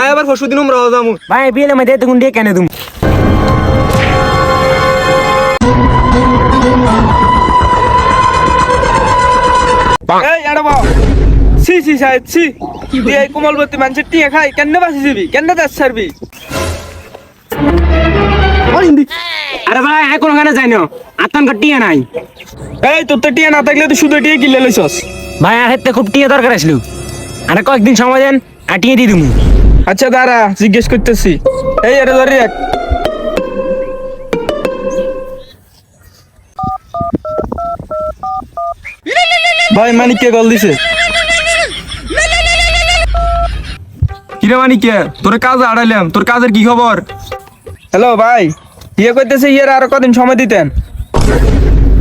আয় আবার পরশু দিন উমরা যামু। ভাই বিয়ের মধ্যে এতক্ষণ দিয়ে কেন তুমি? এই এড়াবো সি সি সাহেব সি তুই এই কোমলবতী মানুষের টিয়া খাই কেন বাসি যাবি কেন দেশ ছাড়বি? আরে ভাই এখন ওখানে যাই না, আতঙ্ক টিয়া নাই। এই তোর তো টিয়া না থাকলে তুই শুধু টিয়া কিনলে লইছস। ভাই আর হাতে খুব টিয়া দরকার আসলো, আরে কয়েকদিন সময় দেন আর টিয়া দিয়ে দিমু। আচ্ছা দাঁড়া জিজ্ঞেস করতেছি। এই আরে ধরে রাখ। ভাই মানিককে কল দিছে। কিরে মানিকে তোর কাজে আড়াইলাম, তোর কাজের কি খবর? হ্যালো ভাই, ইয়ে করতেছে ইয়ের আরো কদিন সময় দিতেন।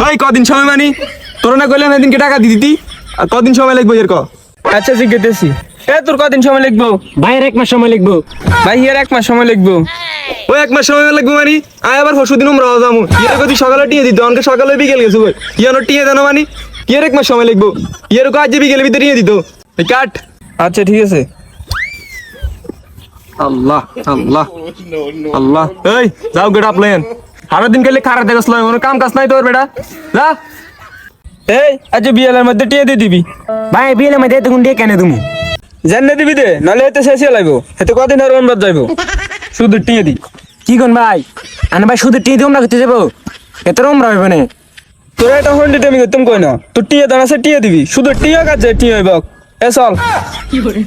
ভাই কদিন সময় মানি? তোর না কইলাম এদিনকে টাকা দি দিতি, আর কদিন সময় লাগবে এর ক? আচ্ছা জিজ্ঞেসছি। এ তোর কদিন সময় লিখবো? ভাইয়ের 1 মাস সময় লিখবো। ভাই ইয়ের 1 মাস সময় লিখবো। ওই 1 মাস সময় লাগবে মানি? আয় আবার পরশু দিন উমরা যামু। ইয়ের কদি সকালে টিয়ে দিত, অনকে সকালে বিকেল গেছে কই? ইয়ানো টিয়ে দেন মানি? ইয়ের 1 মাস সময় লাগবে। ইয়ের কো আজ বিকেলে ভিতরে টিয়ে দিত। এই কাট। আচ্ছা ঠিক আছে। আল্লাহ আল্লাহ আল্লাহ। এই যাও গেট আপ লেন। সারা দিন গেলে খারাপ দেখাস লয়, কোনো কাম কাজ নাই তোর বেটা। যা। এই আজ বিয়েলের মধ্যে টিয়ে দিয়ে দিবি। ভাই বিয়ের মধ্যে এতক্ষণ দিয়ে কেন তুমি? জানে দিবি দে, নাহলে এতে শেষে লাগবো। এতে কদিন আর অনুবাদ যাইবো। শুধু টিয়ে দি। কি কোন ভাই? আনে ভাই শুধু টিয়া দিয়ে আমরা করতে যাবো? এত রমরা হইব না। তোর এটা হন্ডিতে আমি করতাম কই না। তোর টিয়ে দাঁড়াছে টিয়ে দিবি। শুধু টিয়ে কাজে টিয়ে হইব। এ চল। কি করে?